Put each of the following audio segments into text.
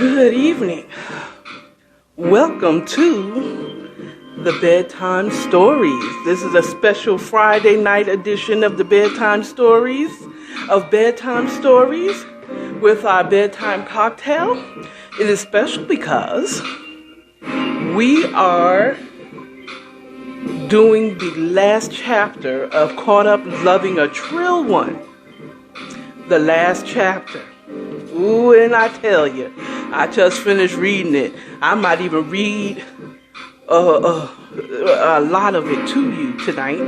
Good evening. Welcome to the Bedtime Stories. This is a special Friday night edition of the Bedtime Stories, with our bedtime cocktail. It is special because we are doing the last chapter of Caught Up Loving a Trill One. The last chapter. Ooh, and I tell you, I just finished reading it. I might even read a lot of it to you tonight.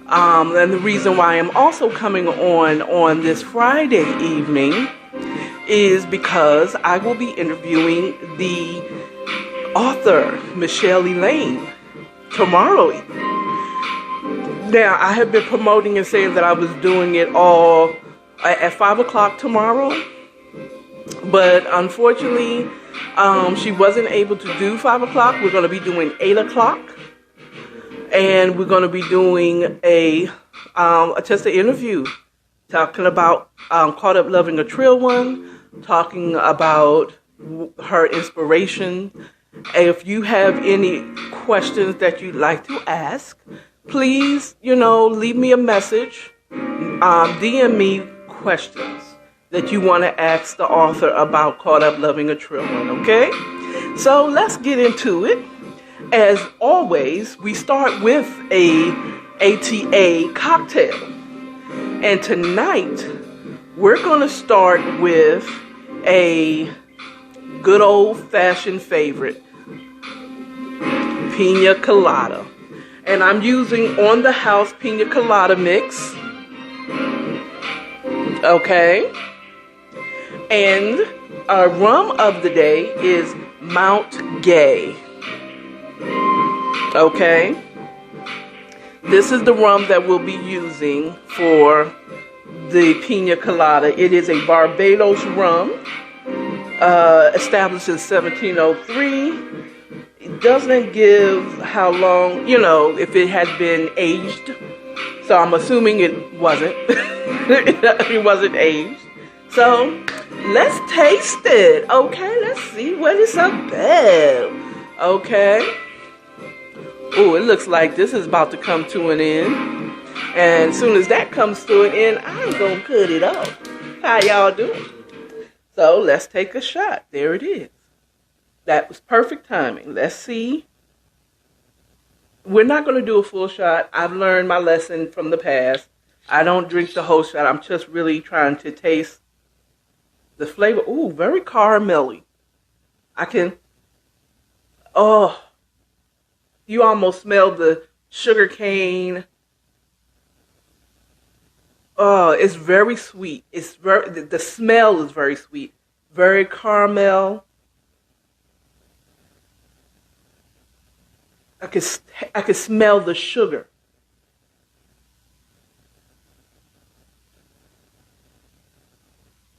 And the reason why I'm also coming on this Friday evening is because I will be interviewing the author, Michelle Elaine, tomorrow. Now, I have been promoting and saying that I was doing it all at 5 o'clock tomorrow. But unfortunately, she wasn't able to do 5 o'clock. We're going to be doing 8 o'clock. And we're going to be doing just an interview talking about Caught Up Loving a Trill One, talking about her inspiration. If you have any questions that you'd like to ask, please, leave me a message. DM me questions that you want to ask the author about Caught Up Loving a Trill One, okay? So let's get into it. As always, we start with a ATA cocktail. And tonight, we're going to start with a good old-fashioned favorite, Pina Colada. And I'm using On the House Pina Colada mix. Okay? And our rum of the day is Mount Gay. Okay? This is the rum that we'll be using for the Pina Colada. It is a Barbados rum, established in 1703. It doesn't give how long, if it had been aged. So I'm assuming it wasn't. It wasn't aged. So let's taste it. Okay, let's see what it's about. Okay. Oh, it looks like this is about to come to an end. And as soon as that comes to an end, I'm going to cut it off. How y'all doing? So let's take a shot. There it is. That was perfect timing. Let's see. We're not going to do a full shot. I've learned my lesson from the past. I don't drink the whole shot. I'm just really trying to taste the flavor. Ooh, very caramelly. You almost smell the sugar cane. Oh, it's very sweet. The smell is very sweet. Very caramel. I can smell the sugar.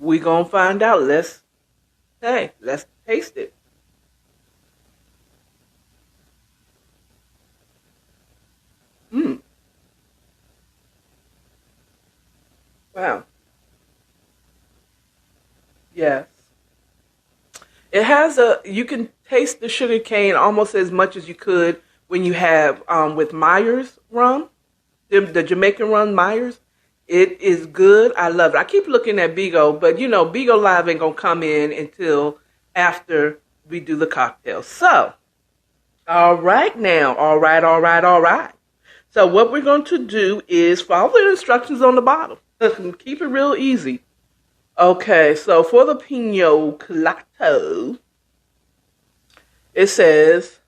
We're going to find out. Let's taste it. Wow. Yes. It has you can taste the sugar cane almost as much as you could when you have with Myers rum, the Jamaican rum Myers. It is good. I love it. I keep looking at Bigo, but Bigo Live ain't going to come in until after we do the cocktail. So, all right now. All right. So what we're going to do is follow the instructions on the bottle. Keep it real easy. Okay, so for the Pina Colada, it says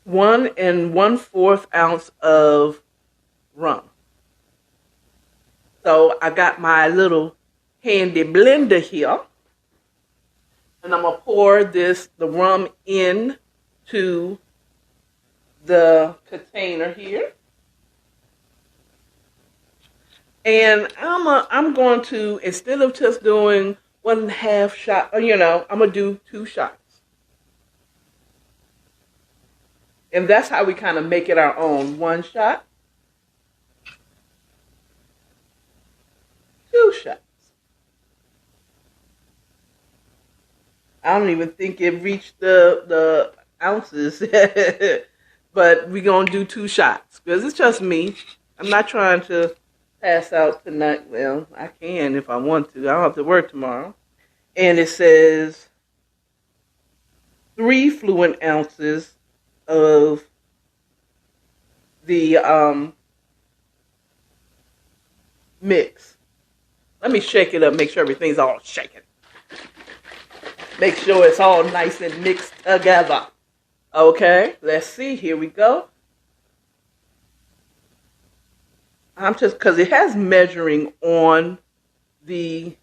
1 1/4 ounce of rum. So I got my little handy blender here, and I'm gonna pour the rum into the container here. And I'm going to, instead of just doing 1.5 shot, I'm going to do 2 shots. And that's how we kind of make it our own. 1 shot, 2 shots. I don't even think it reached the ounces. But we're going to do 2 shots because it's just me. I'm not trying to pass out tonight. Well, I can if I want to. I don't have to work tomorrow. And it says 3 fluid ounces of the mix. Let me shake it up, make sure everything's all shaken. Make sure it's all nice and mixed together. Okay, let's see. Here we go. I'm just, because it has measuring on the,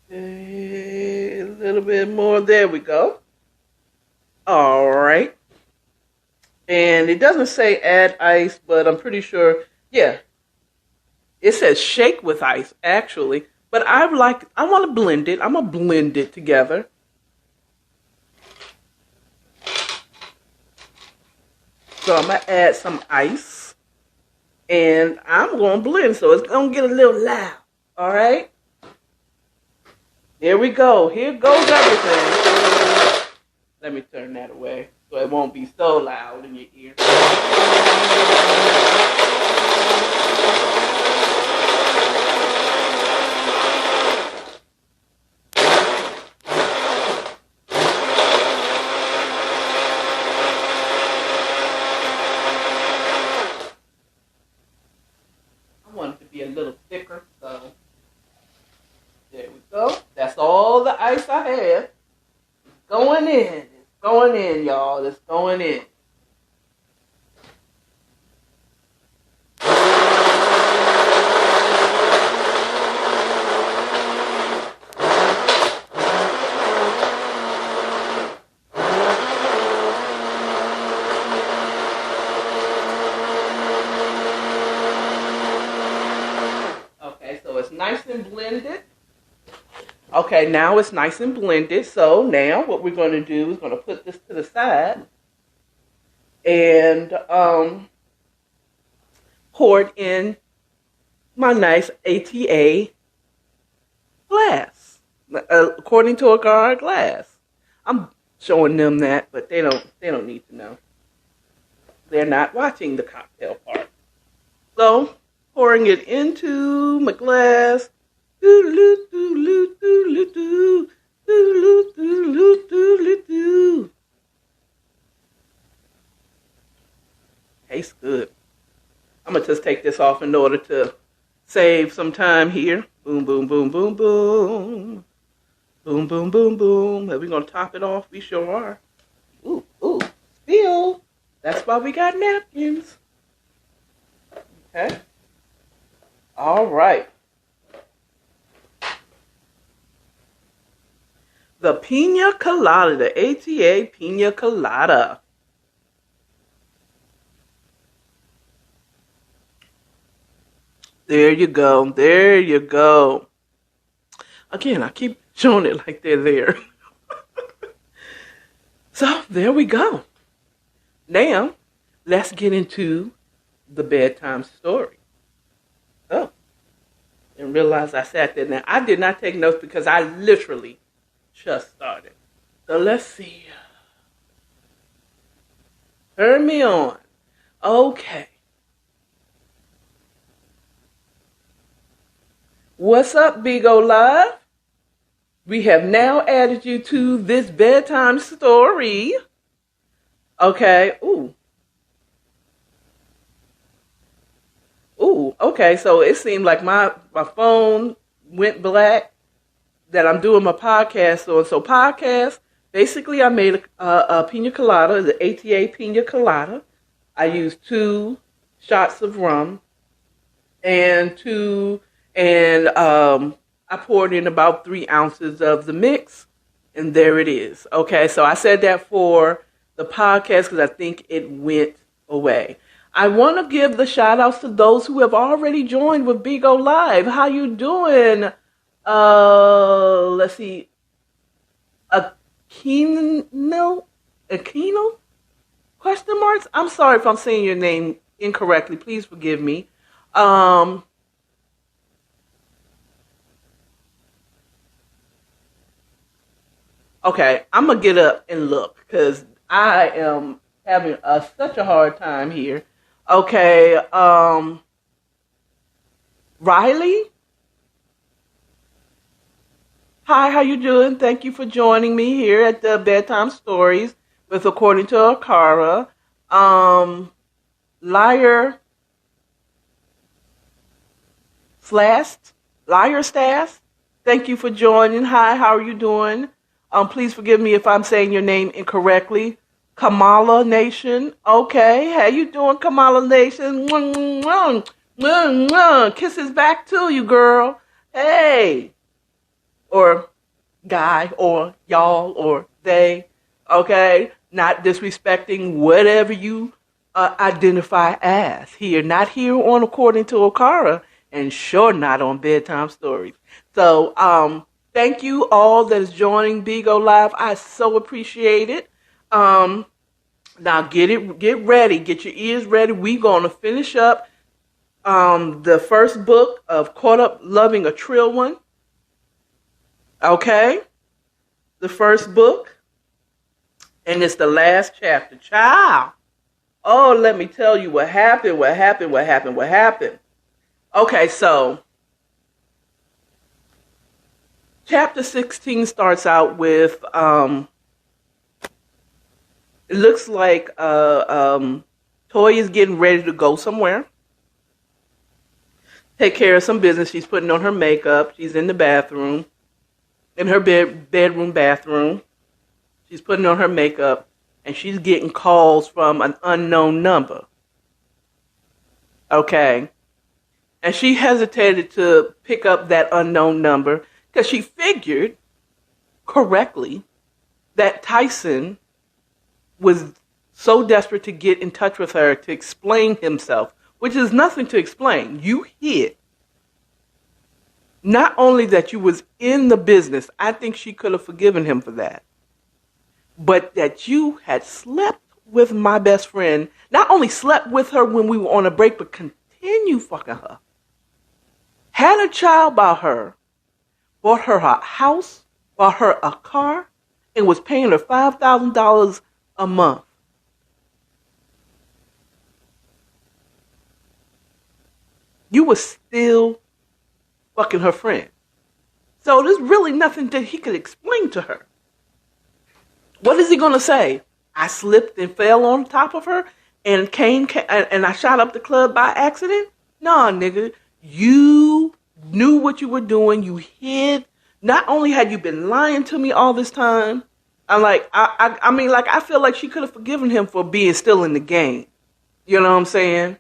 okay, a little bit more. There we go. All right. And it doesn't say add ice, but I'm pretty sure, yeah. It says shake with ice, actually. But I want to blend it. I'm going to blend it together. So I'm going to add some ice. And I'm going to blend, so it's going to get a little loud. All right? Here we go. Here goes everything. Let me turn that away so it won't be so loud in your ear. I want it to be a little thicker, so there we go. That's all the ice I have. It's going in. It's going in, y'all. It's going in. Okay, so it's nice and blended. Okay, now it's nice and blended. So now what we're going to do is going to put this to the side and pour it in my nice ATA glass, according to Akara glass. I'm showing them that, but they don't need to know. They're not watching the cocktail part. So pouring it into my glass. Tastes good. I'm gonna just take this off in order to save some time here. Boom, boom, boom, boom, boom. Boom, boom, boom, boom. Are we gonna top it off? We sure are. Ooh, ooh, spill. That's why we got napkins. Okay. All right. The Pina Colada, the ATA Pina Colada. There you go. There you go. Again, I keep showing it like they're there. So, there we go. Now, let's get into the bedtime story. Oh, didn't realize I sat there. Now, I did not take notes because I literally just started. So let's see. Turn me on. Okay. What's up, Big O Live? We have now added you to this bedtime story. Okay. Ooh. Ooh. Okay. So it seemed like my phone went black that I'm doing my podcast on. So podcast, basically I made a pina colada, the ATA pina colada. I used 2 shots of rum and I poured in about 3 ounces of the mix, and there it is. Okay, so I said that for the podcast because I think it went away. I want to give the shout outs to those who have already joined with Big O Live. How you doing? Let's see. Aquino? Question marks? I'm sorry if I'm saying your name incorrectly. Please forgive me. Okay, I'm gonna get up and look because I am having such a hard time here. Okay, Riley, hi, how you doing? Thank you for joining me here at the Bedtime Stories with According to Akara. Um, Liar Slast, Liar Stass, thank you for joining. Hi, how are you doing? Please forgive me if I'm saying your name incorrectly. Kamala Nation. Okay, how you doing, Kamala Nation? Mwah, mwah, mwah, mwah. Kisses back to you, girl. Hey, or guy, or y'all, or they. Okay, not disrespecting whatever you identify as here. Not here on According to Okara, and sure not on Bedtime Stories. So, thank you all that is joining Bigo Live. I so appreciate it. Now get ready, get your ears ready. We're gonna finish up the first book of Caught Up Loving a Trill One. Okay, the first book, and it's the last chapter. Child, oh, let me tell you what happened. Okay, so chapter 16 starts out with it looks like Toy is getting ready to go somewhere, take care of some business. She's putting on her makeup. She's in the bathroom, in her bedroom bathroom. She's putting on her makeup, and she's getting calls from an unknown number. Okay. And she hesitated to pick up that unknown number because she figured correctly that Tyson was so desperate to get in touch with her to explain himself, which is nothing to explain. You hid. Not only that you was in the business, I think she could have forgiven him for that, but that you had slept with my best friend, not only slept with her when we were on a break, but continue fucking her. Had a child by her, bought her a house, bought her a car, and was paying her $5,000 a month. You were still fucking her friend. So there's really nothing that he could explain to her. What is he going to say? I slipped and fell on top of her and and I shot up the club by accident? Nah, nigga. You knew what you were doing. You hid. Not only had you been lying to me all this time, I feel like she could have forgiven him for being still in the game. You know what I'm saying?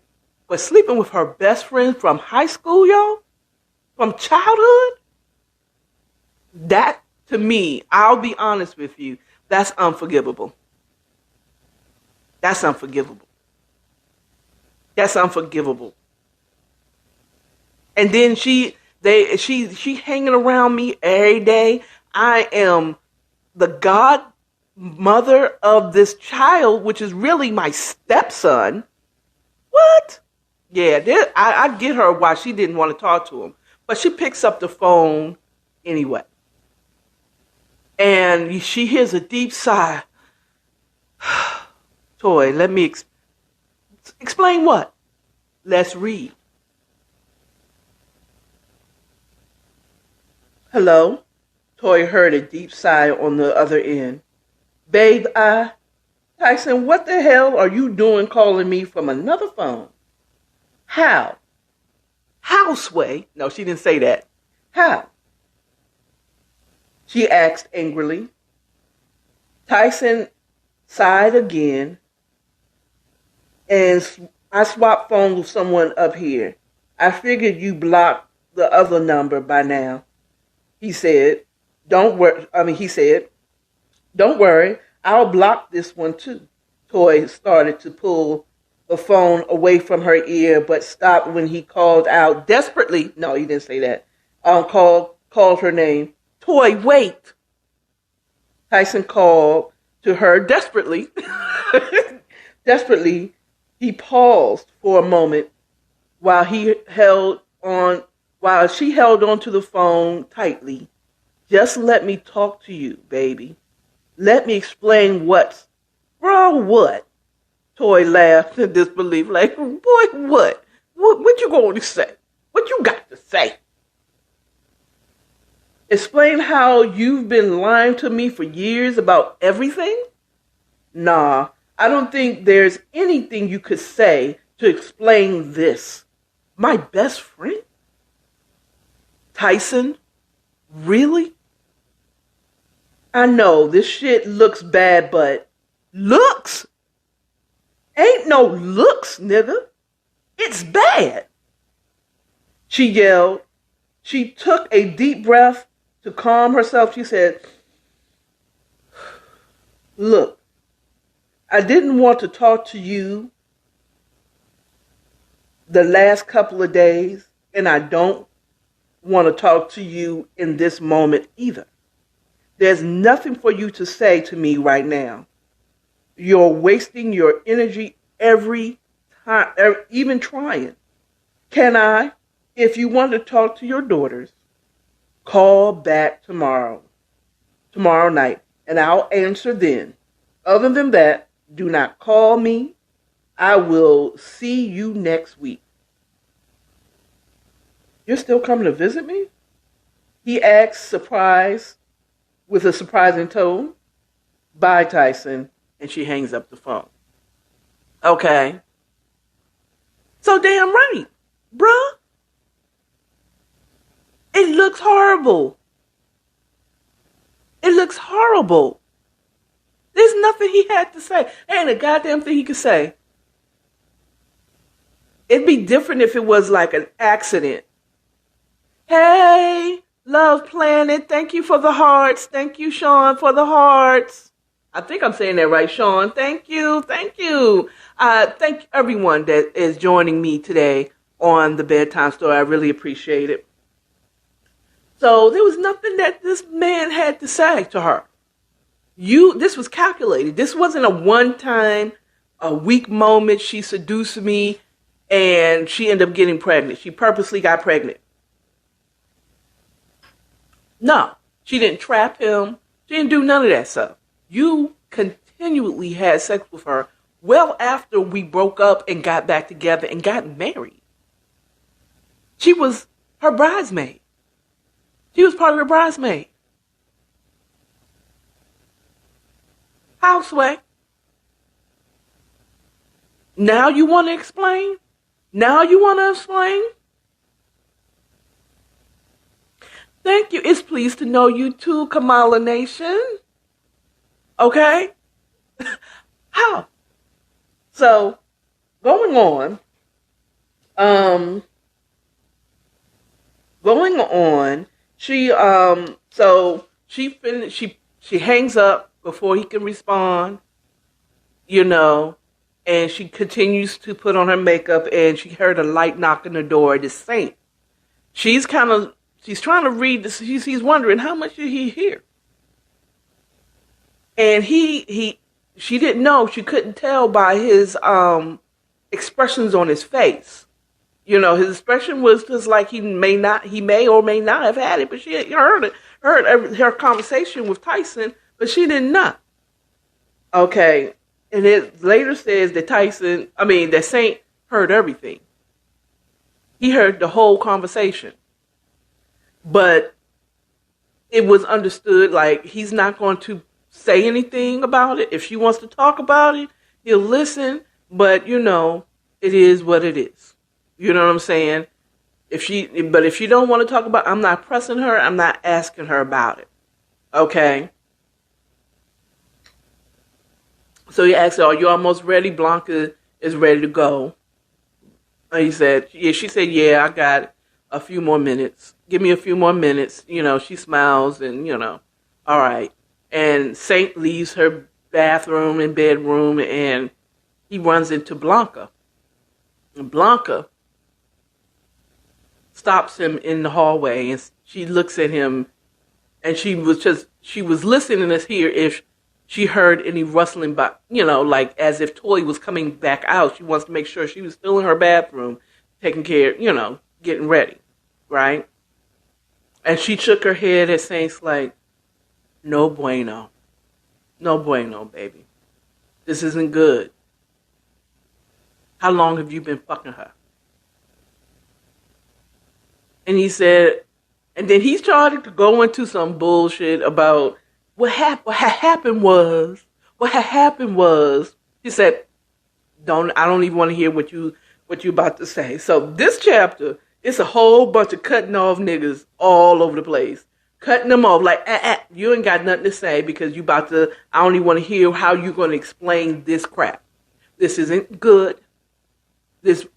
But sleeping with her best friend from high school, y'all, from childhood, that to me, I'll be honest with you, that's unforgivable. That's unforgivable. That's unforgivable. And then she hanging around me every day. I am the godmother of this child, which is really my stepson. What? Yeah, I get her why she didn't want to talk to him. But she picks up the phone anyway. And she hears a deep sigh. Toy, let me explain what? Let's read. Hello? Toy heard a deep sigh on the other end. Babe, Tyson, what the hell are you doing calling me from another phone? How? How, Sway? No, she didn't say that. How? She asked angrily. Tyson sighed again, and I swapped phones with someone up here. I figured you blocked the other number by now. He said, don't worry, I'll block this one too. Toy started to pull the phone away from her ear, but stopped when he called out desperately. No, he didn't say that. Called her name. Toy, wait. Tyson called to her desperately. Desperately, he paused for a moment while she held on to the phone tightly. Just let me talk to you, baby. Let me explain what's, bro, what? Toy laughed in disbelief, like, boy, what? What you going to say? What you got to say? Explain how you've been lying to me for years about everything? Nah, I don't think there's anything you could say to explain this. My best friend? Tyson? Really? I know this shit looks bad, but looks? Ain't no looks, nigga. It's bad. She yelled. She took a deep breath to calm herself. She said, look, I didn't want to talk to you the last couple of days, and I don't want to talk to you in this moment either. There's nothing for you to say to me right now. You're wasting your energy every time, even trying. Can I, if you want to talk to your daughters, call back tomorrow night, and I'll answer then. Other than that, do not call me. I will see you next week. You're still coming to visit me? He asked, surprised, with a surprising tone. Bye, Tyson. And she hangs up the phone. Okay. So damn right, bruh. It looks horrible. It looks horrible. There's nothing he had to say. There ain't a goddamn thing he could say. It'd be different if it was like an accident. Hey, Love Planet, thank you for the hearts. Thank you, Sean, for the hearts. I think I'm saying that right, Sean. Thank you. Thank everyone that is joining me today on the Bedtime Story. I really appreciate it. So there was nothing that this man had to say to her. This was calculated. This wasn't a one-time, a weak moment. She seduced me and she ended up getting pregnant. She purposely got pregnant. No, she didn't trap him. She didn't do none of that stuff. You continually had sex with her well after we broke up and got back together and got married. She was her bridesmaid. She was part of her bridesmaid. Houseway. Now you want to explain? Thank you. It's pleased to know you too, Kamala Nation. Okay? How? So, going on, she hangs up before he can respond, and she continues to put on her makeup, and she heard a light knock on the door. The Saint. She's trying to read this. He's wondering how much did he hear, and she didn't know. She couldn't tell by his expressions on his face. His expression was just like he may or may not have had it, but she heard her conversation with Tyson, but she did not. Okay, and it later says that that Saint heard everything. He heard the whole conversation, but it was understood like he's not going to say anything about it. If she wants to talk about it, he'll listen, but it is what it is. You know what I'm saying? If she don't want to talk about it, I'm not pressing her. I'm not asking her about it. Okay? So he asked her, are you almost ready? Blanca is ready to go. And he said, yeah. She said, yeah, I got a few more minutes. Give me a few more minutes. She smiles and, all right. And Saint leaves her bathroom and bedroom and he runs into Blanca. And Blanca stops him in the hallway and she looks at him and she was listening to hear if she heard any rustling, like as if Toy was coming back out. She wants to make sure she was still in her bathroom, taking care, getting ready, right? And she shook her head at Saint's like, no bueno. No bueno, baby. This isn't good. How long have you been fucking her? And he said, and then he started to go into some bullshit about what happened was, he said, I don't even want to hear what you about to say. So this chapter, it's a whole bunch of cutting off niggas all over the place. Cutting them off like, you ain't got nothing to say because you about to, I only want to hear how you're going to explain this crap. This isn't good.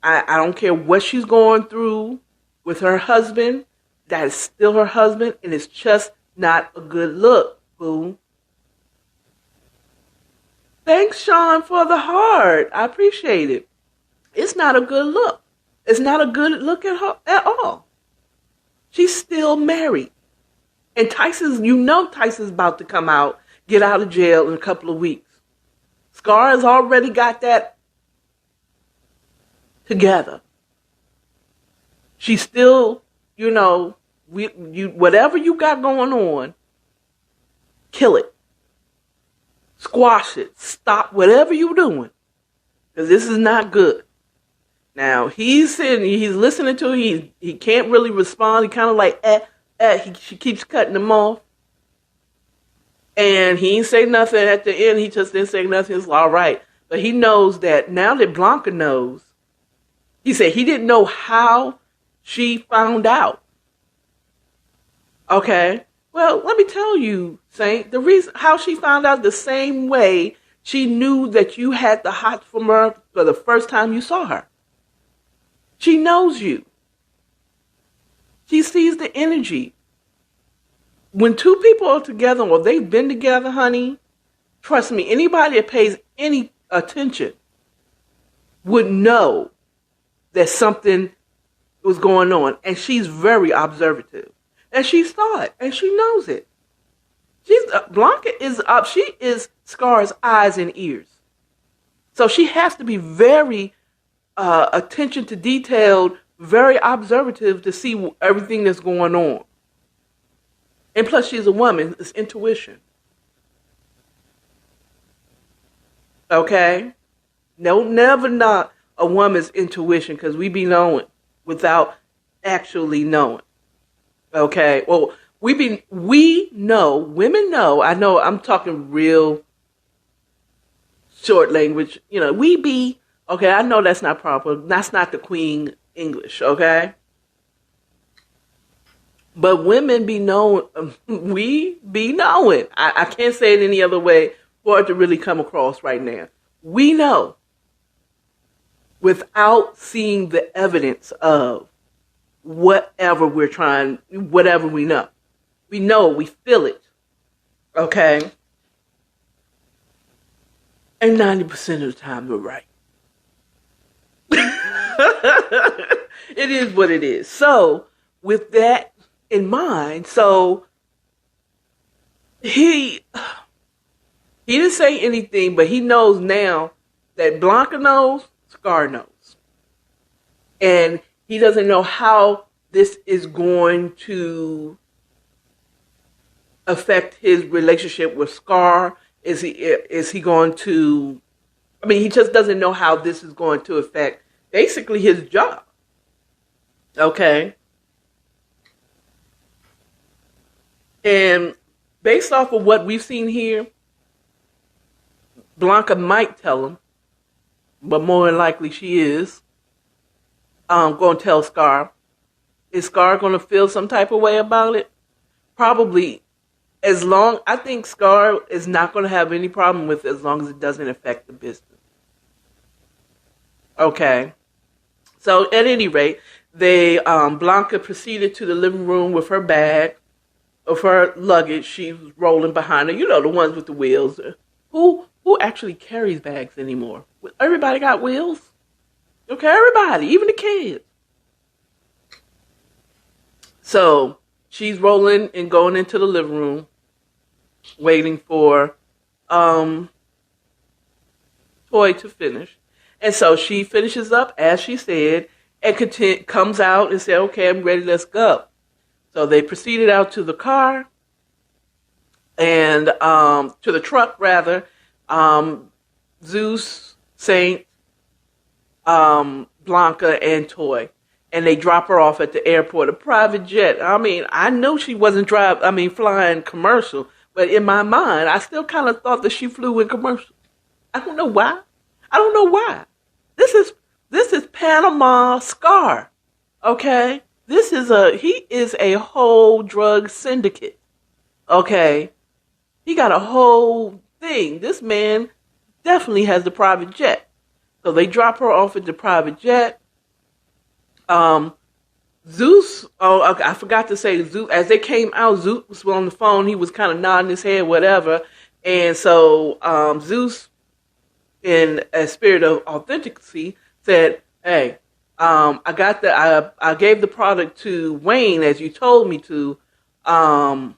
I don't care what she's going through with her husband. That is still her husband, and it's just not a good look, boo. Thanks, Sean, for the heart. I appreciate it. It's not a good look. It's not a good look at her at all. She's still married. And Tyson's about to come out, get out of jail in a couple of weeks. Scar has already got that together. She's still, whatever you got going on, kill it. Squash it. Stop whatever you're doing. Because this is not good. Now, he's listening to it. He can't really respond. He kind of like, she keeps cutting him off. And he ain't say nothing at the end. He just didn't say nothing. It's all right. But he knows that now that Blanca knows, he said he didn't know how she found out. Okay. Well, let me tell you, Saint, the reason how she found out the same way she knew that you had the hots from her for the first time you saw her. She knows you. She sees the energy. When two people are together or they've been together, honey, trust me, anybody that pays any attention would know that something was going on. And she's very observative. And she saw it. And she knows it. Blanca is up. She is Scar's eyes and ears. So she has to be very attention to detailed, very observative to see everything that's going on. And plus she's a woman. It's intuition. Okay? No, never knock a woman's intuition because we be knowing without actually knowing. Okay? Well, we know, women know, I know I'm talking real short language, we be, okay, I know that's not proper. That's not the Queen English, okay? But women be knowing, we be knowing. I can't say it any other way for it to really come across right now. We know without seeing the evidence of whatever we know. We know, we feel it. Okay? And 90% of the time we're right. It is what it is. So, with that in mind, so he didn't say anything, but he knows now that Blanca knows, Scar knows. And he doesn't know how this is going to affect his relationship with Scar. Is he going to, he just doesn't know how this is going to affect basically his job. Okay. And based off of what we've seen here, Blanca might tell him, but more than likely she is going to tell Scar. Is Scar going to feel some type of way about it? Probably. I think Scar is not going to have any problem with it as long as it doesn't affect the business. Okay. So at any rate, Blanca proceeded to the living room with her bag of her luggage. She was rolling behind her. The ones with the wheels. Who actually carries bags anymore? Everybody got wheels. Okay, everybody, even the kids. So she's rolling and going into the living room, waiting for Toy to finish. And so she finishes up, as she said, and comes out and said, okay, I'm ready, let's go. So they proceeded out to the car. and to the truck rather. Zeus, Saint, Blanca, and Toy, and they drop her off at the airport, a private jet. I mean, I know she wasn't flying commercial, but in my mind, I still kind of thought that she flew in commercial. I don't know why. I don't know why. This is Panama Scar. Okay? He is a whole drug syndicate. Okay? He got a whole thing. This man definitely has the private jet. So they drop her off at the private jet. Zeus, I forgot to say, Zeus, as they came out, Zeus was on the phone. He was kind of nodding his head, whatever. And so Zeus, in a spirit of authenticity, said, "Hey, I gave the product to Wayne as you told me to, and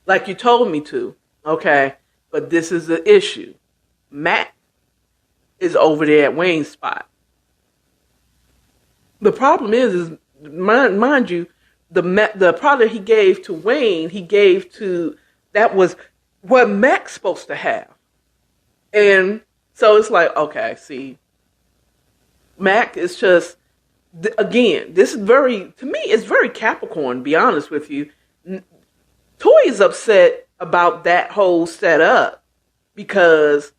like you told me to, okay. But this is the issue. Mac is over there at Wayne's spot. The problem is mind you, the product he gave to Wayne, that was what Mac's supposed to have. And so it's like, okay, see, Mac is just, again, this is to me, it's very Capricorn, to be honest with you. Toy is upset about that whole setup because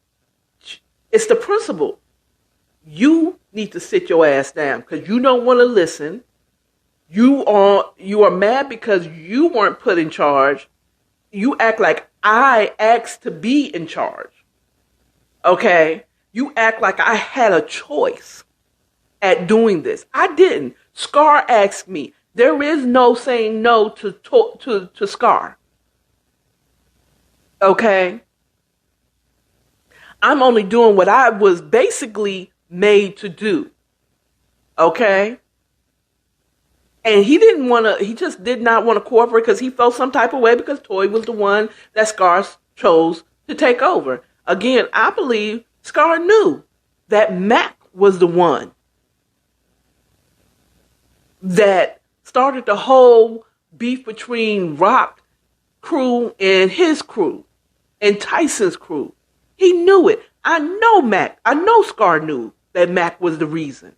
it's the principle. You need to sit your ass down because you don't want to listen. You are mad because you weren't put in charge. You act like I asked to be in charge. Okay? You act like I had a choice at doing this. I didn't. Scar asked me. There is no saying no to Scar. Okay? I'm only doing what I was basically made to do. Okay? And he just did not want to cooperate because he felt some type of way because Toy was the one that Scar chose to take over. Again, I believe Scar knew that Mac was the one that started the whole beef between Rock crew and his crew and Tyson's crew. He knew it. I know Scar knew that Mac was the reason.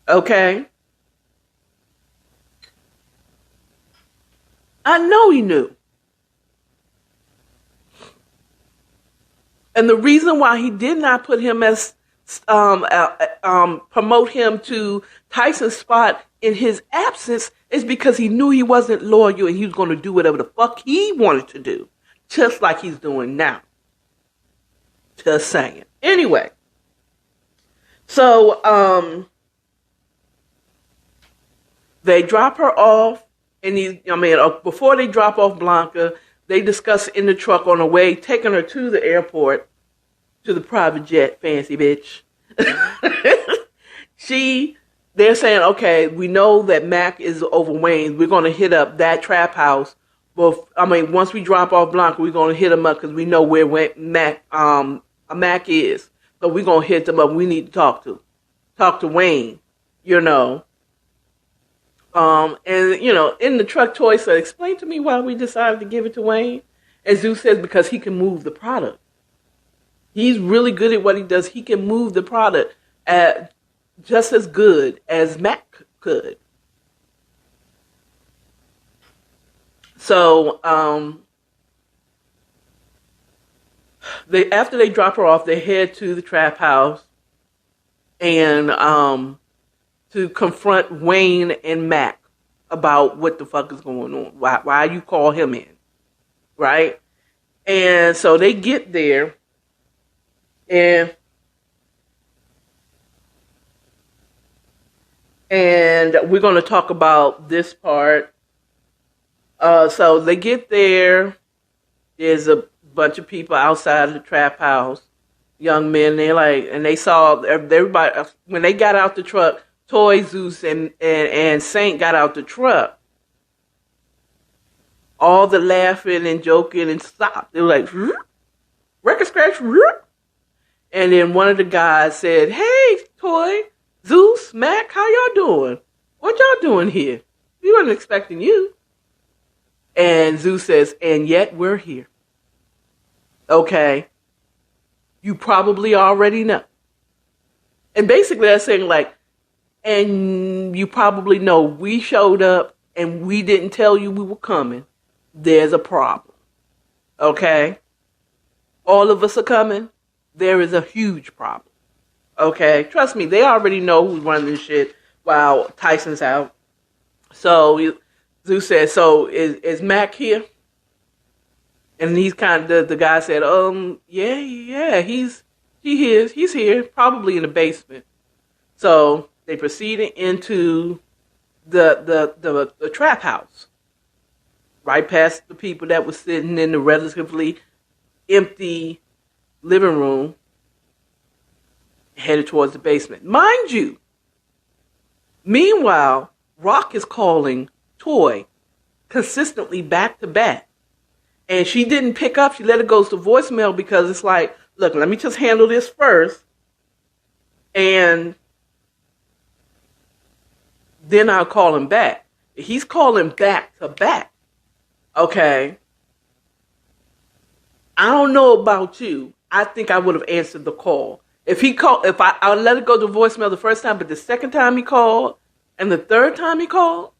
Okay? I know he knew. And the reason why he did not put him as promote him to Tyson's spot in his absence is because he knew he wasn't loyal and he was going to do whatever the fuck he wanted to do, just like he's doing now. Just saying. Anyway, so they drop her off, and before they drop off Blanca, they discuss in the truck on the way, taking her to the airport, to the private jet, fancy bitch. They're saying, okay, we know that Mac is over Wayne. We're going to hit up that trap house. Once we drop off Blanca, we're going to hit him up because we know where Mac is. So we're going to hit them up. We need to talk to Wayne, And, in the truck, Toy said, explain to me why we decided to give it to Wayne. And Zeus says, because he can move the product. He's really good at what he does. He can move the product just as good as Mac could. So, after they drop her off, they head to the trap house and to confront Wayne and Mac about what the fuck is going on. Why you call him in, right? And so they get there, and we're going to talk about this part. So they get there. There's a bunch of people outside of the trap house, young men. They saw everybody when they got out the truck. Toy, Zeus, and Saint got out the truck. All the laughing and joking and stopped. They were like, record scratch. And then one of the guys said, hey, Toy, Zeus, Mac, how y'all doing? What y'all doing here? We weren't expecting you. And Zeus says, and yet we're here. Okay. You probably already know. And basically they're saying like, and you probably know we showed up and we didn't tell you we were coming. There's a problem. Okay? All of us are coming. There is a huge problem. Okay? Trust me, they already know who's running this shit while Tyson's out. So Zeus said, so is Mac here? And he's kind of, the guy said, yeah, he's here, probably in the basement. So they proceeded into the trap house, right past the people that were sitting in the relatively empty living room, headed towards the basement. Mind you, meanwhile, Rock is calling Toy consistently back to back. And she didn't pick up. She let it go to voicemail because it's like, look, let me just handle this first. And then I'll call him back. He's calling back to back. Okay. I don't know about you. I think I would have answered the call. If I let it go to voicemail the first time, but the second time he called and the third time he called,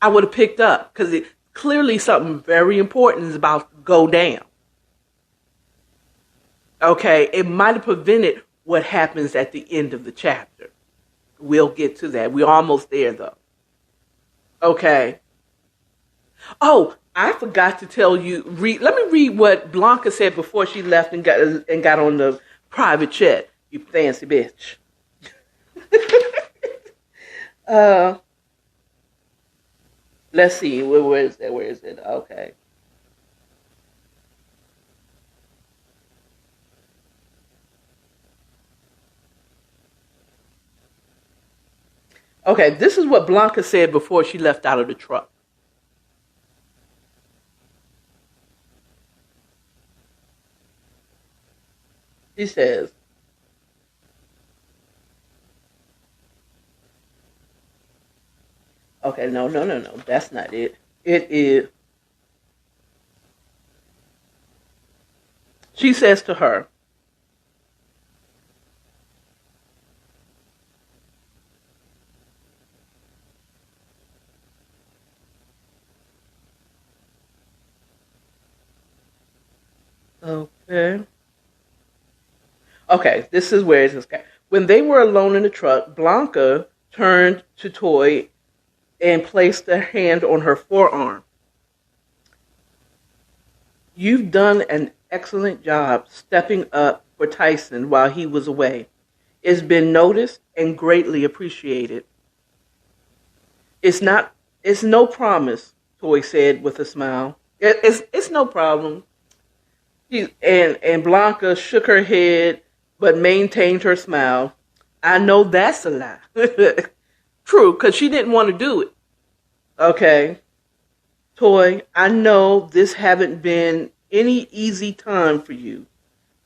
I would have picked up because clearly something very important is about to go down. Okay, it might have prevented what happens at the end of the chapter. We'll get to that. We're almost there, though. Okay. Oh, I forgot to tell you. Let me read what Blanca said before she left and got on the private chat. You fancy bitch. Let's see. Where is that? Where is it? Okay. Okay, this is what Blanca said before she left out of the truck. She says, okay, no, that's not it. It is, she says to her, okay. Okay, this is where it is. Okay. When they were alone in the truck, Blanca turned to Toy and placed a hand on her forearm. You've done an excellent job stepping up for Tyson while he was away. It's been noticed and greatly appreciated. It's no promise, Toy said with a smile. It's no problem. And Blanca shook her head but maintained her smile. I know that's a lie. True, because she didn't want to do it. Okay. Toy, I know this haven't been any easy time for you.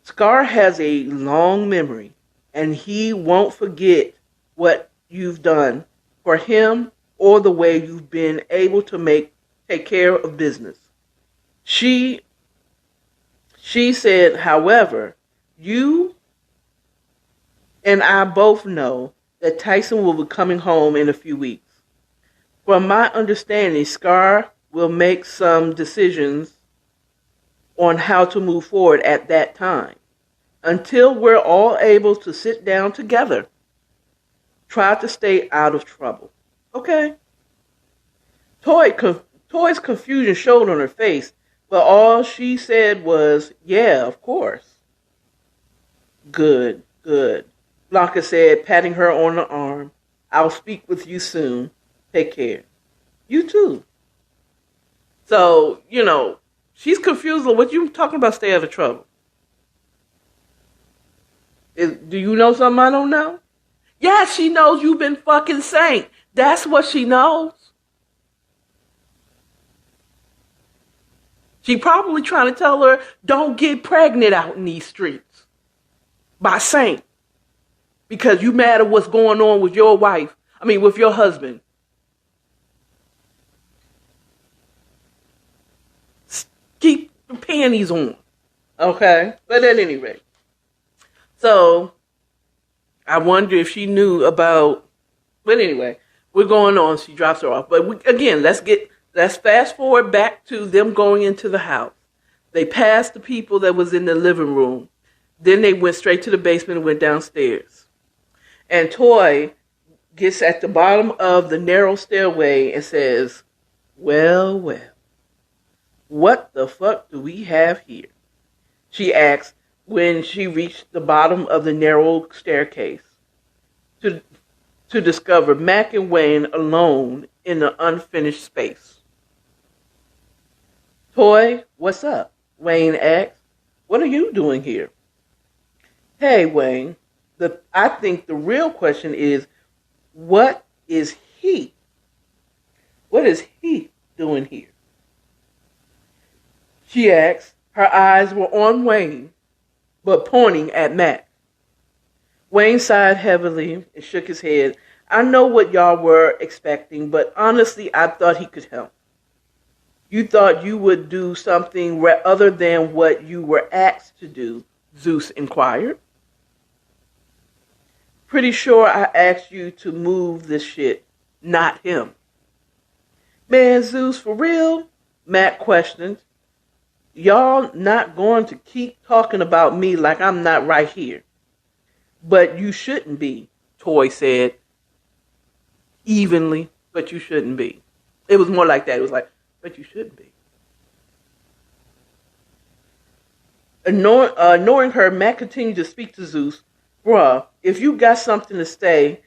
Scar has a long memory, and he won't forget what you've done for him or the way you've been able to take care of business. She said, however, you and I both know that Tyson will be coming home in a few weeks. From my understanding, Scar will make some decisions on how to move forward at that time. Until we're all able to sit down together, try to stay out of trouble. Okay? Toy's confusion showed on her face, but all she said was, yeah, of course. Good. Blanca said, patting her on the arm. I'll speak with you soon. Take care. You too. So, she's confused on what you talking about, stay out of trouble. Do you know something I don't know? Yes, she knows you've been fucking saint. That's what she knows. She probably trying to tell her, don't get pregnant out in these streets. By Saint. because you mad at what's going on with your wife. I mean, with your husband. Keep the panties on. Okay? But at any rate. So, I wonder if she knew about... But anyway, we're going on. She drops her off. But again, let's fast forward back to them going into the house. They passed the people that was in the living room. Then they went straight to the basement and went downstairs. And Toy gets at the bottom of the narrow stairway and says, well, what the fuck do we have here? She asked when she reached the bottom of the narrow staircase to discover Mac and Wayne alone in the unfinished space. Toy, what's up? Wayne asked. What are you doing here? Hey, Wayne, I think the real question is, what is he? What is he doing here? She asked. Her eyes were on Wayne, but pointing at Mac. Wayne sighed heavily and shook his head. I know what y'all were expecting, but honestly, I thought he could help. You thought you would do something other than what you were asked to do, Zeus inquired. Pretty sure I asked you to move this shit, not him. Man, Zeus, for real? Matt questioned. Y'all not going to keep talking about me like I'm not right here. But you shouldn't be, Toy said. Evenly, but you shouldn't be. It was more like that. It was like, but you shouldn't be. Ignoring her, Matt continued to speak to Zeus. Bruh, if you got something to say,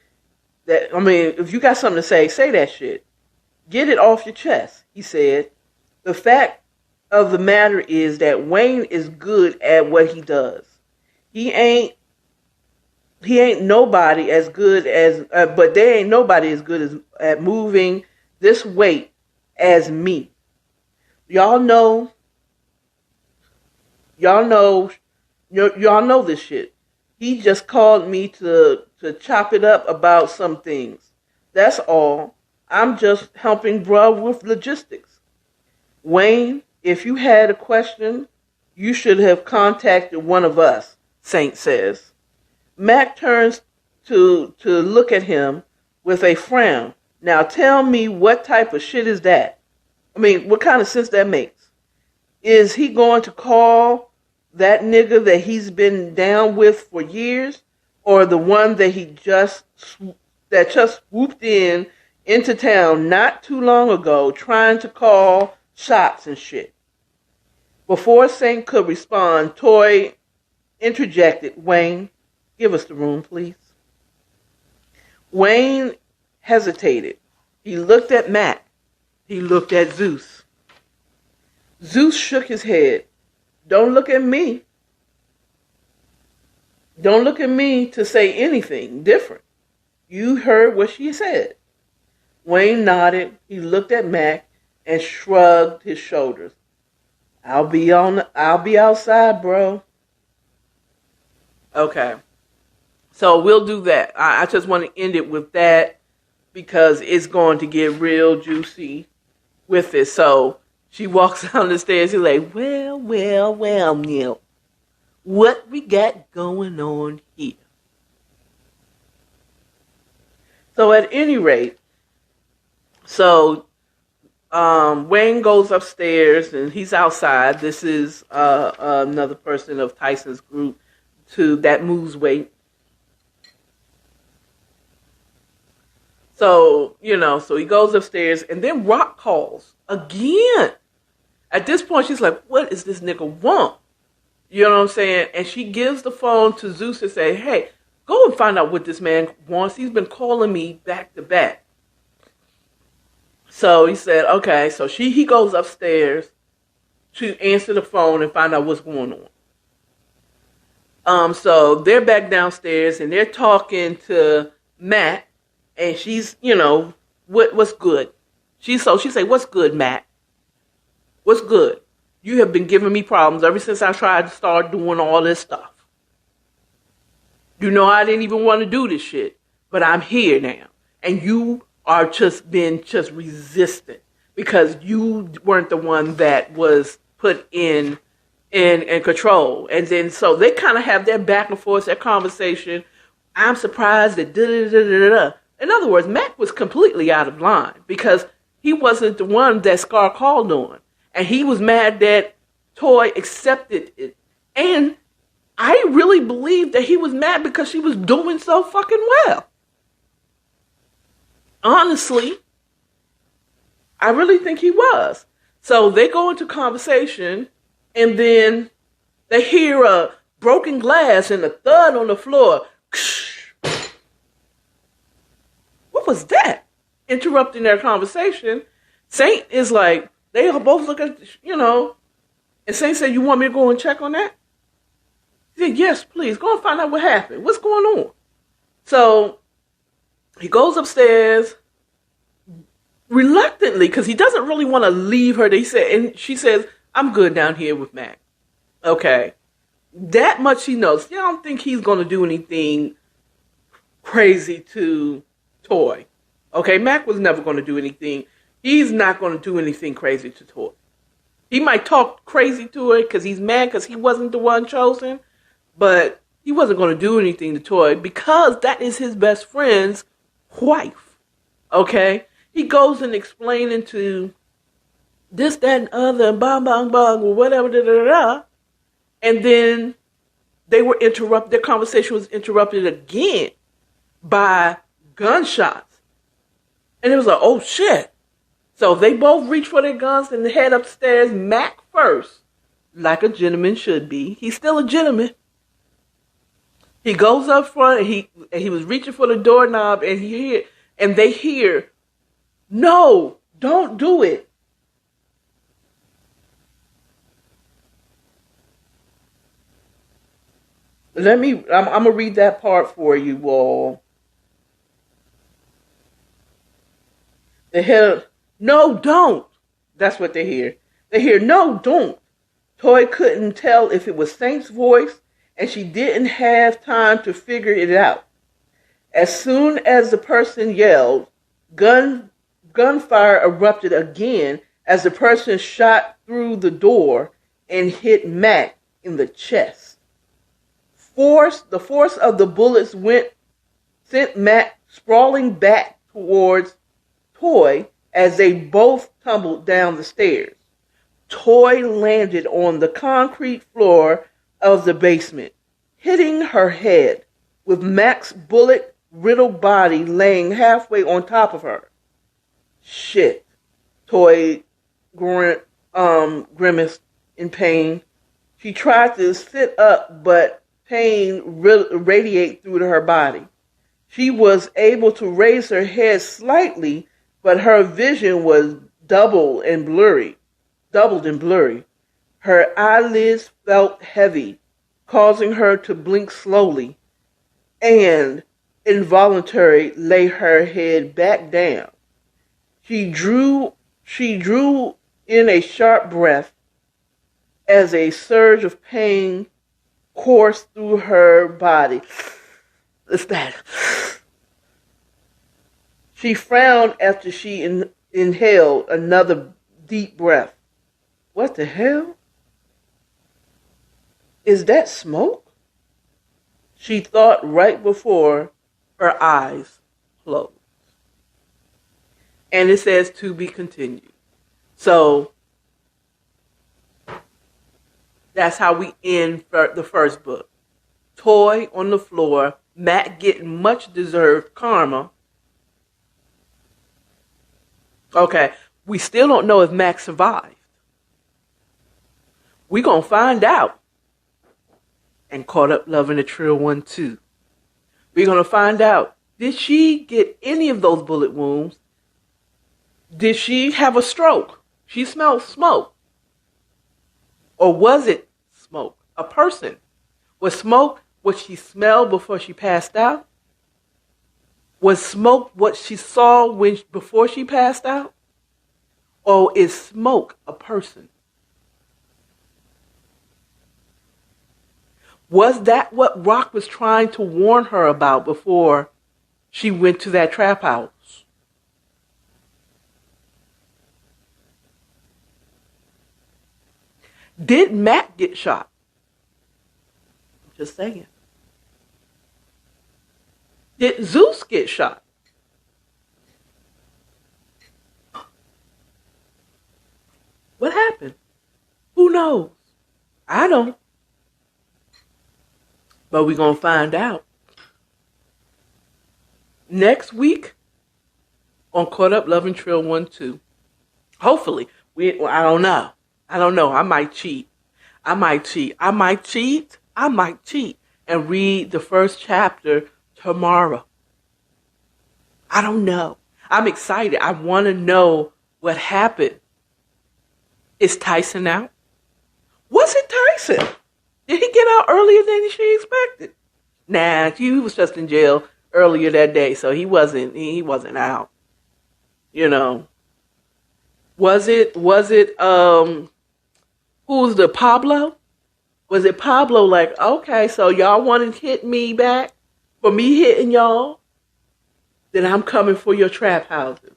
if you got something to say, say that shit. Get it off your chest, he said. The fact of the matter is that Wayne is good at what he does. He ain't nobody as good as, but there ain't nobody as good as at moving this weight as me. Y'all know this shit. He just called me to chop it up about some things. That's all. I'm just helping bruh with logistics. Wayne, if you had a question, you should have contacted one of us, Saint says. Mac turns to look at him with a frown. Now tell me, what type of shit is that? I mean, what kind of sense that makes? Is he going to call that nigga that he's been down with for years, or the one that just swooped into town not too long ago trying to call shots and shit? Before Saint could respond, Toy interjected, Wayne, give us the room, please. Wayne hesitated. He looked at Mac. He looked at Zeus. Zeus shook his head. Don't look at me. Don't look at me to say anything different. You heard what she said. Wayne nodded. He looked at Mac and shrugged his shoulders. I'll be outside, bro. Okay. So we'll do that. I just want to end it with that because it's going to get real juicy with it. So she walks down the stairs. She's like, well, Neil. What we got going on here? So at any rate, Wayne goes upstairs and he's outside. This is another person of Tyson's group that moves weight. So he goes upstairs and then Rock calls again. At this point, she's like, what is this nigga want? You know what I'm saying? And she gives the phone to Zeus and say, hey, go and find out what this man wants. He's been calling me back to back. So he said, okay. So he goes upstairs to answer the phone and find out what's going on. So they're back downstairs and they're talking to Matt, and she's, what's good? She say, what's good, Matt? What's good? You have been giving me problems ever since I tried to start doing all this stuff. You know, I didn't even want to do this shit, but I'm here now. And you are just been just resistant because you weren't the one that was put in control. And then so they kind of have their back and forth, their conversation. I'm surprised that da-da-da-da-da-da. In other words, Mac was completely out of line because he wasn't the one that Scar called on. And he was mad that Toy accepted it. And I really believe that he was mad because she was doing so fucking well. Honestly, I really think he was. So they go into conversation, and then they hear a broken glass and a thud on the floor. What was that? Interrupting their conversation. Saint is like, they both look at, and Saint said, you want me to go and check on that? He said, yes, please. Go and find out what happened. What's going on? So he goes upstairs reluctantly because he doesn't really want to leave her. And she says, I'm good down here with Mac. Okay. That much he knows. I don't think he's going to do anything crazy to Toy. Okay, Mac was never going to do anything. He's not going to do anything crazy to Toy. He might talk crazy to her because he's mad because he wasn't the one chosen, but he wasn't going to do anything to Toy because that is his best friend's wife. Okay? He goes and explaining to this, that, and other, and bang, bang, bang, or whatever, da, da, da, da. And then they were interrupted. Their conversation was interrupted again by gunshots. And it was like, oh, shit. So they both reach for their guns and head upstairs. Mac first, like a gentleman should be. He's still a gentleman. He goes up front and he was reaching for the doorknob and they hear, no, don't do it. I'm going to read that part for you all. They hear, no, don't. That's what they hear. They hear, no, don't. Toy couldn't tell if it was Saint's voice, and she didn't have time to figure it out. As soon as the person yelled, gunfire erupted again as the person shot through the door and hit Mac in the chest. The force of the bullets sent Mac sprawling back towards Toy as they both tumbled down the stairs. Toy landed on the concrete floor of the basement, hitting her head, with Mac's bullet-riddled body laying halfway on top of her. Shit. Toy grimaced in pain. She tried to sit up, but pain radiated through to her body. She was able to raise her head slightly, but her vision was doubled and blurry. Her eyelids felt heavy, causing her to blink slowly, and involuntarily lay her head back down. She drew in a sharp breath as a surge of pain coursed through her body. What's that? She frowned after she inhaled another deep breath. What the hell? Is that smoke? She thought right before her eyes closed. And it says to be continued. So that's how we end the first book. Toy on the floor, Mac getting much deserved karma. Okay, we still don't know if Mac survived. We're going to find out. And Caught Up Loving the Trill 1, 2. We're going to find out, did she get any of those bullet wounds? Did she have a stroke? She smelled smoke. Or was it smoke? A person. Was smoke what she smelled before she passed out? Was smoke what she saw before she passed out? Or is smoke a person? Was that what Rock was trying to warn her about before she went to that trap house? Did Matt get shot? I'm just saying. Did Zeus get shot? What happened? Who knows? I don't. But we're going to find out. Next week on Caught Up Love and Trill 1-2. Hopefully. I don't know. I might cheat. And read the first chapter tomorrow. I don't know. I'm excited. I want to know what happened. Is Tyson out? Was it Tyson? Did he get out earlier than she expected? Nah, he was just in jail earlier that day, so he wasn't out. You know. Was it who's the Pablo? Was it Pablo like, okay, so y'all want to hit me back for me hitting y'all? Then I'm coming for your trap houses.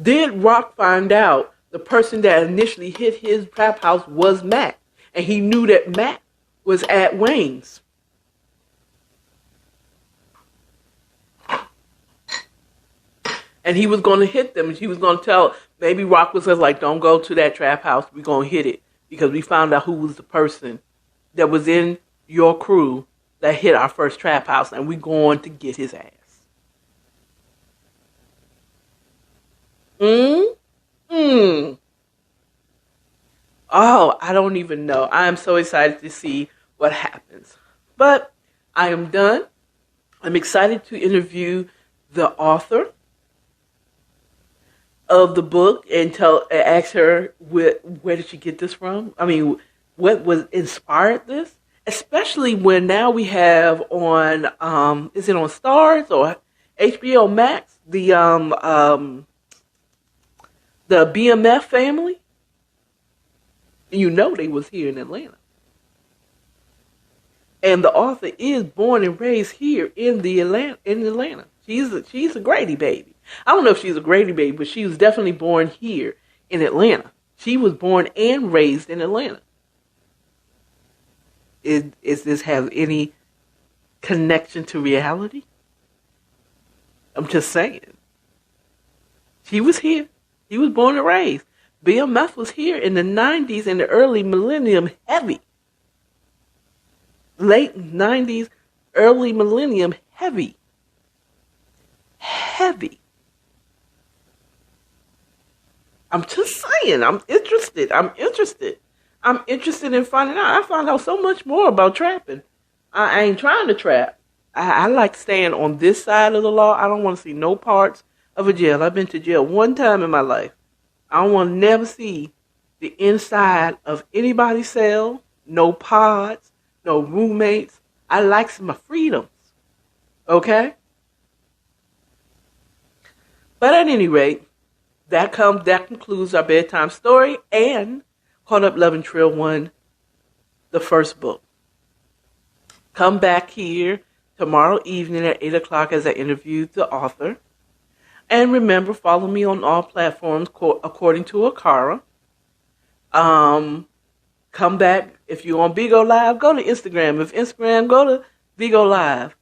Did Rock find out the person that initially hit his trap house was Matt? And he knew that Matt was at Wayne's. And he was going to hit them. And he was going to tell, maybe Rock was just like, don't go to that trap house. We're going to hit it. Because we found out who was the person that was in your crew that hit our first trap house. And we're going to get his ass. Oh, I don't even know. I am so excited to see what happens. But I am done. I'm excited to interview the author of the book and ask her where did she get this from? I mean, what was inspired this? Especially when now we have on is it on Stars or HBO Max the BMF family? You know they was here in Atlanta. And the author is born and raised here in Atlanta. She's a Grady baby. I don't know if she's a Grady baby, but she was definitely born here in Atlanta. She was born and raised in Atlanta. Is this have any connection to reality? I'm just saying. She was here. He was born and raised. BMF was here in the 90s and the early millennium heavy. Late 90s, early millennium heavy. Heavy. I'm just saying, I'm interested in finding out. I found out so much more about trapping. I ain't trying to trap. I like staying on this side of the law. I don't want to see no parts of a jail. I've been to jail one time in my life. I don't want to never see the inside of anybody's cell, no pods, no roommates. I like my freedoms. Okay? But at any rate, that concludes our bedtime story and Caught Up Love and Trill 1, the first book. Come back here tomorrow evening at 8 o'clock as I interview the author. And remember, follow me on all platforms according to Akara. Come back. If you're on Bigo Live, go to Instagram. If Instagram, go to Bigo Live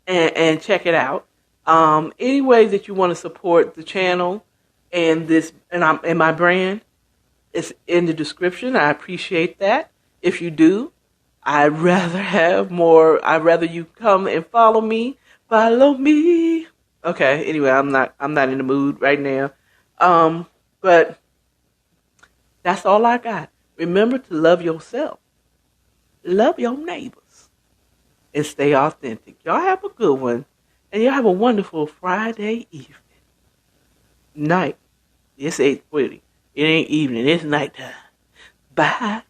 and check it out. Any way that you want to support the channel and my brand, it's in the description. I appreciate that. If you do, I'd rather you come and follow me. Follow me. Okay, anyway, I'm not in the mood right now. But that's all I got. Remember to love yourself. Love your neighbors. And stay authentic. Y'all have a good one. And y'all have a wonderful Friday evening. Night. It's 8:30. It ain't evening. It's nighttime. Bye.